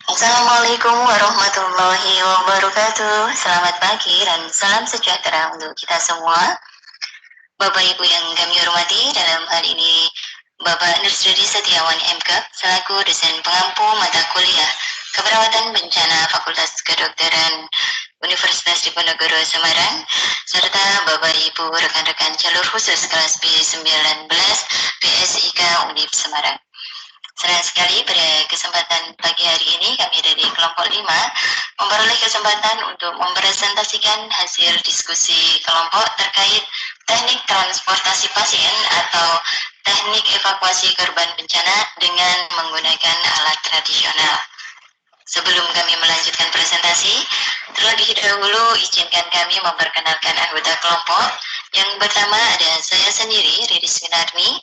Assalamualaikum warahmatullahi wabarakatuh. Selamat pagi dan salam sejahtera untuk kita semua. Bapak Ibu yang kami hormati, dalam hal ini Bapak Nurstudi Setiawan MK selaku dosen pengampu mata kuliah Keperawatan Bencana Fakultas Kedokteran Universitas Diponegoro Semarang, serta Bapak Ibu rekan-rekan jalur khusus kelas B19 PSIK Undip Semarang. Senang sekali pada kesempatan pagi hari ini kami dari kelompok 5 memperoleh kesempatan untuk mempresentasikan hasil diskusi kelompok terkait teknik transportasi pasien atau teknik evakuasi korban bencana dengan menggunakan alat tradisional. Sebelum kami melanjutkan presentasi, terlebih dahulu izinkan kami memperkenalkan anggota kelompok. Yang pertama ada saya sendiri, Riris Winarni.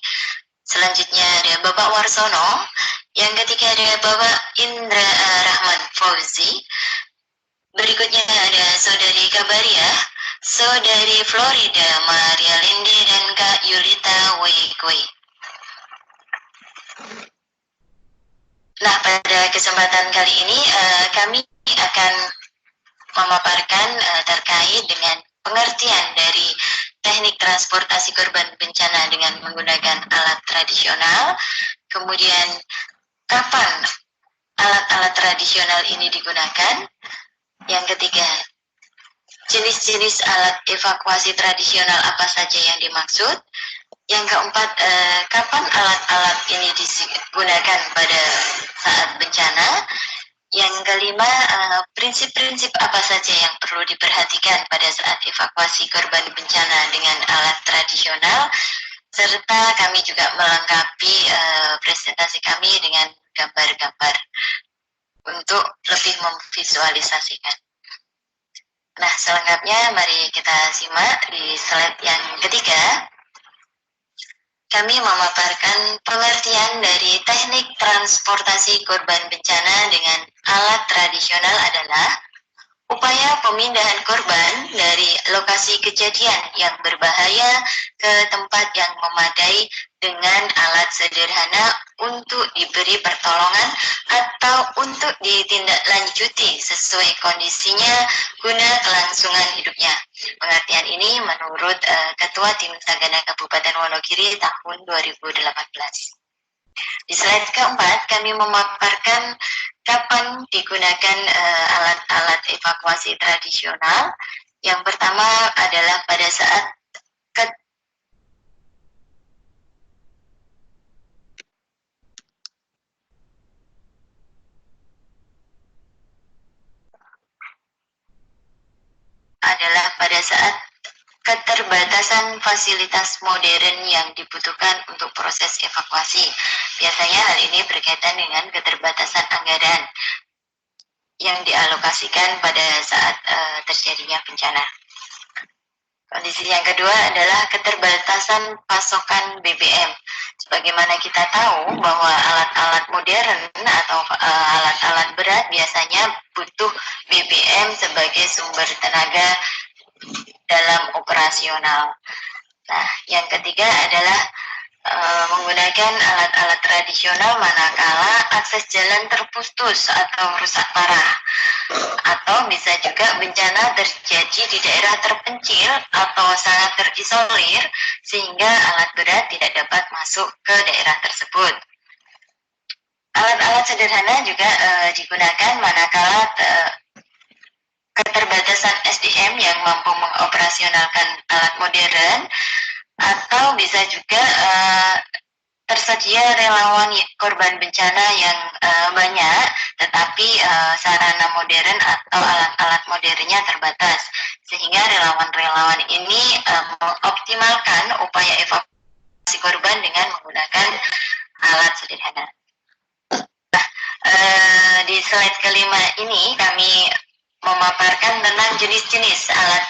Selanjutnya ada Bapak Warsono. Yang ketiga ada Bapak Indra Rahman Fauzi. Berikutnya ada Saudari Kabaria, Saudari Florida Maria Linde, dan Kak Yulita Weikwe. Nah, pada kesempatan kali ini kami akan memaparkan terkait dengan pengertian dari teknik transportasi korban bencana dengan menggunakan alat tradisional, kemudian kapan alat-alat tradisional ini digunakan, yang ketiga, jenis-jenis alat evakuasi tradisional apa saja yang dimaksud, yang keempat, kapan alat-alat ini digunakan pada saat bencana, yang kelima, prinsip-prinsip apa saja yang perlu diperhatikan pada saat evakuasi korban bencana dengan alat tradisional, serta kami juga melengkapi presentasi kami dengan gambar-gambar untuk lebih memvisualisasikan. Nah, selengkapnya mari kita simak di slide yang ketiga. Kami memaparkan pengertian dari teknik transportasi korban bencana dengan alat tradisional adalah upaya pemindahan korban dari lokasi kejadian yang berbahaya ke tempat yang memadai dengan alat sederhana untuk diberi pertolongan atau untuk ditindaklanjuti sesuai kondisinya guna kelangsungan hidupnya. Pengertian ini menurut Ketua Tim Tagana Kabupaten Wonogiri tahun 2018. Di slide keempat, kami memaparkan kapan digunakan alat-alat evakuasi tradisional. Yang pertama adalah pada saat keterbatasan fasilitas modern yang dibutuhkan untuk proses evakuasi. Biasanya hal ini berkaitan dengan keterbatasan anggaran yang dialokasikan pada saat terjadinya bencana. Kondisi yang kedua adalah keterbatasan pasokan BBM. Sebagaimana kita tahu bahwa alat-alat modern atau alat-alat berat biasanya butuh BBM sebagai sumber tenaga dalam operasional. Nah, yang ketiga adalah menggunakan alat-alat tradisional manakala akses jalan terputus atau rusak parah, atau bisa juga bencana terjadi di daerah terpencil atau sangat terisolir sehingga alat berat tidak dapat masuk ke daerah tersebut. Alat-alat sederhana juga digunakan manakala keterbatasan SDM yang mampu mengoperasionalkan alat modern, atau bisa juga tersedia relawan korban bencana yang banyak, tetapi sarana modern atau alat-alat modernnya terbatas, sehingga relawan-relawan ini mengoptimalkan upaya evakuasi korban dengan menggunakan alat sederhana. Nah, di slide kelima ini kami memaparkan tentang jenis-jenis alat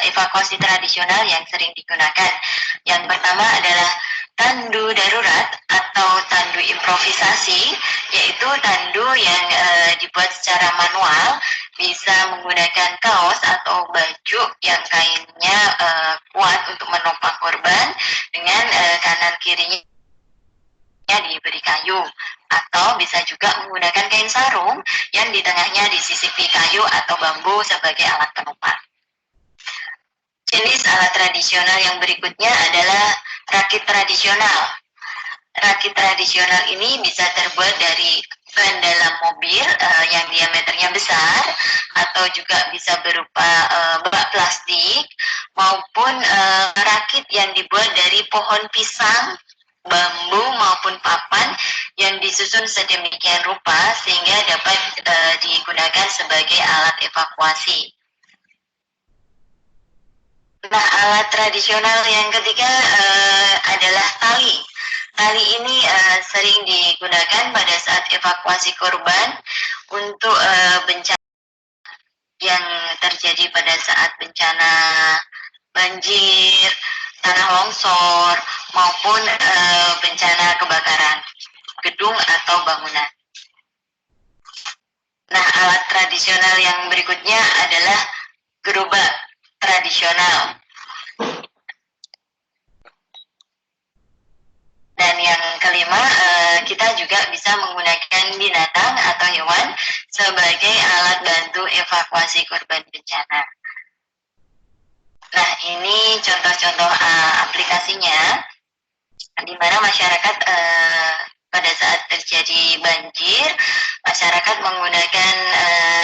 evakuasi tradisional yang sering digunakan. Yang pertama adalah tandu darurat atau tandu improvisasi, yaitu tandu yang dibuat secara manual, bisa menggunakan kaos atau baju yang kainnya kuat untuk menopang korban dengan kanan kirinya diberi kayu. atau bisa juga menggunakan kain sarung yang di tengahnya disisipi kayu atau bambu sebagai alat penopang. Jenis alat tradisional yang berikutnya adalah rakit tradisional. Rakit tradisional ini bisa terbuat dari ban dalam mobil yang diameternya besar, atau juga bisa berupa bak plastik, maupun rakit yang dibuat dari pohon pisang, bambu maupun papan yang disusun sedemikian rupa sehingga dapat digunakan sebagai alat evakuasi. Nah, alat tradisional yang ketiga adalah tali. Tali ini sering digunakan pada saat evakuasi korban untuk bencana yang terjadi pada saat bencana banjir, tanah longsor, maupun bencana kebakaran gedung atau bangunan. Nah, alat tradisional yang berikutnya adalah gerobak tradisional. Dan yang kelima, kita juga bisa menggunakan binatang atau hewan sebagai alat bantu evakuasi korban bencana. Nah, ini contoh-contoh aplikasinya, di mana masyarakat pada saat terjadi banjir, masyarakat menggunakan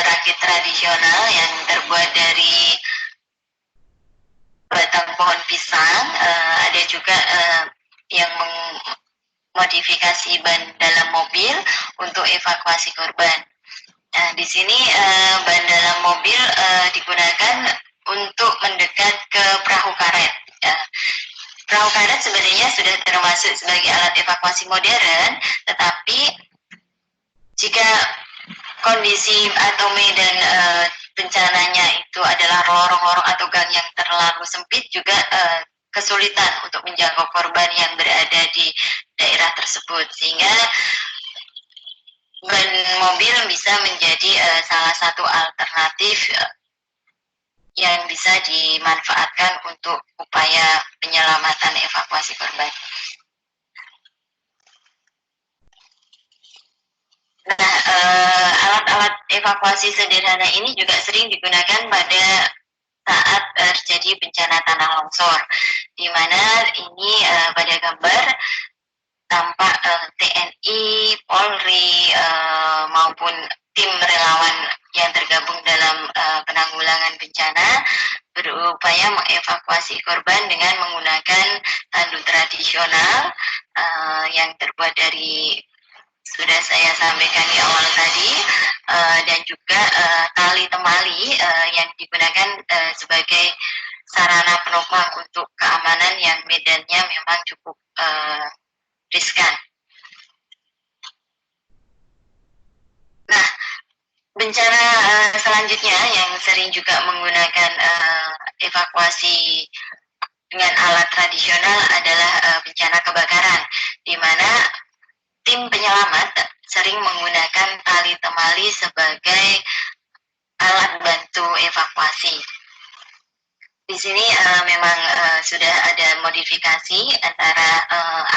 rakit tradisional yang terbuat dari batang pohon pisang, ada juga yang memodifikasi ban dalam mobil untuk evakuasi korban. Nah, di sini ban dalam mobil digunakan untuk mendekat ke perahu karet. Perahu karet sebenarnya sudah termasuk sebagai alat evakuasi modern, tetapi jika kondisi atau medan bencananya itu adalah lorong-lorong atau gang yang terlalu sempit, juga kesulitan untuk menjangkau korban yang berada di daerah tersebut, sehingga ban mobil bisa menjadi salah satu alternatif yang bisa dimanfaatkan untuk upaya penyelamatan evakuasi korban. Nah, alat-alat evakuasi sederhana ini juga sering digunakan pada saat terjadi bencana tanah longsor, di mana ini pada gambar tampak TNI, Polri, maupun tim relawan yang tergabung dalam penanggulangan bencana berupaya mengevakuasi korban dengan menggunakan tandu tradisional yang terbuat dari, sudah saya sampaikan di awal tadi, dan juga tali temali yang digunakan sebagai sarana penopang untuk keamanan yang medannya memang cukup riskan. Nah, bencana selanjutnya yang sering juga menggunakan evakuasi dengan alat tradisional adalah bencana kebakaran, di mana tim penyelamat sering menggunakan tali temali sebagai alat bantu evakuasi. Di sini memang sudah ada modifikasi antara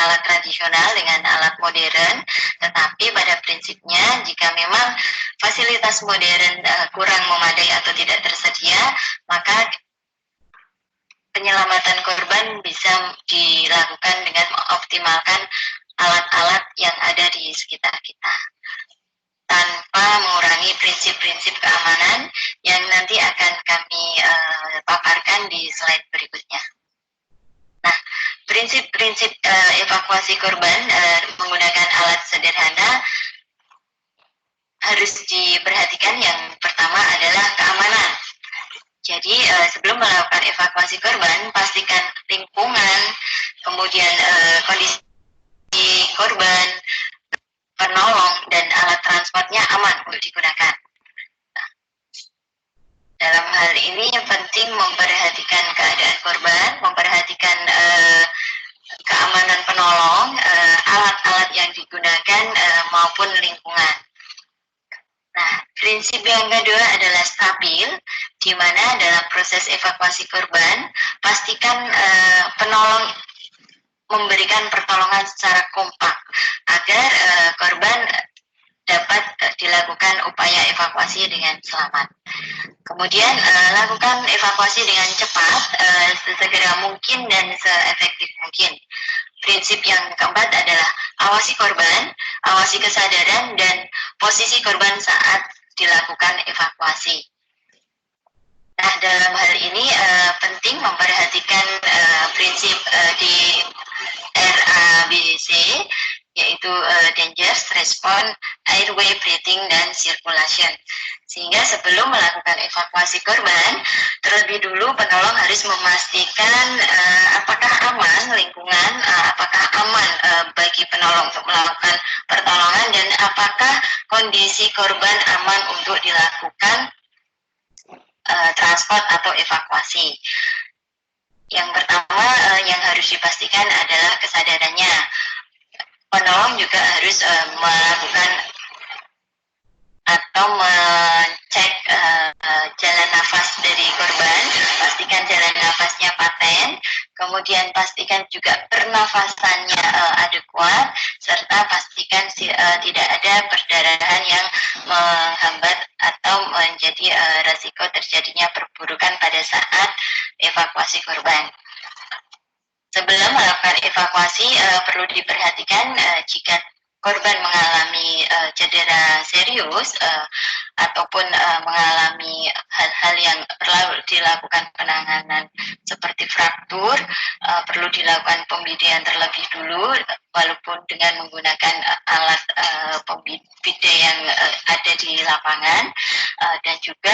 alat tradisional dengan alat modern, tetapi pada prinsipnya jika memang fasilitas modern kurang memadai atau tidak tersedia, maka penyelamatan korban bisa dilakukan dengan mengoptimalkan alat-alat yang ada di sekitar kita, tanpa mengurangi prinsip-prinsip keamanan yang nanti akan kami paparkan di slide berikutnya. Nah, prinsip-prinsip evakuasi korban menggunakan alat sederhana harus diperhatikan. Yang pertama adalah keamanan. Jadi sebelum melakukan evakuasi korban, pastikan lingkungan, kemudian kondisi korban, penolong, dan alat transportnya aman untuk digunakan. Nah, dalam hal ini yang penting memperhatikan keadaan korban, memperhatikan keamanan penolong, alat-alat yang digunakan, maupun lingkungan. Nah, prinsip yang kedua adalah stabil, di mana dalam proses evakuasi korban, pastikan penolong memberikan pertolongan secara kompak agar korban lakukan upaya evakuasi dengan selamat. Kemudian lakukan evakuasi dengan cepat, sesegera mungkin dan seefektif mungkin. Prinsip yang keempat adalah awasi korban, awasi kesadaran dan posisi korban saat dilakukan evakuasi. Nah, dalam hal ini penting memperhatikan prinsip di RABC, yaitu Dangerous Response, Airway Breathing, dan Circulation. Sehingga sebelum melakukan evakuasi korban, terlebih dulu penolong harus memastikan apakah aman lingkungan, apakah aman bagi penolong untuk melakukan pertolongan, dan apakah kondisi korban aman untuk dilakukan transport atau evakuasi. Yang pertama yang harus dipastikan adalah kesadarannya. Penolong juga harus melakukan atau mengecek jalan nafas dari korban, pastikan jalan nafasnya paten, kemudian pastikan juga pernafasannya adekuat, serta pastikan tidak ada perdarahan yang menghambat atau menjadi resiko terjadinya perburukan pada saat evakuasi korban. Sebelum melakukan evakuasi, perlu diperhatikan jika korban mengalami cedera serius ataupun mengalami hal-hal yang perlu dilakukan penanganan seperti fraktur, perlu dilakukan pembidean terlebih dulu, walaupun dengan menggunakan alat pembide yang ada di lapangan, dan juga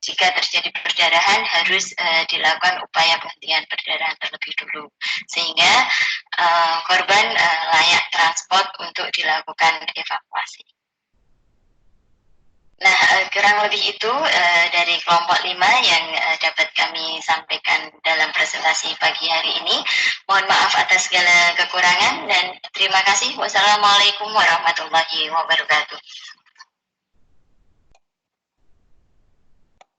jika terjadi perdarahan harus dilakukan upaya penghentian perdarahan terlebih dulu, sehingga korban layak transport untuk dilakukan evakuasi. Nah, kurang lebih itu dari kelompok 5 yang dapat kami sampaikan dalam presentasi pagi hari ini. Mohon maaf atas segala kekurangan dan terima kasih. Wassalamualaikum warahmatullahi wabarakatuh.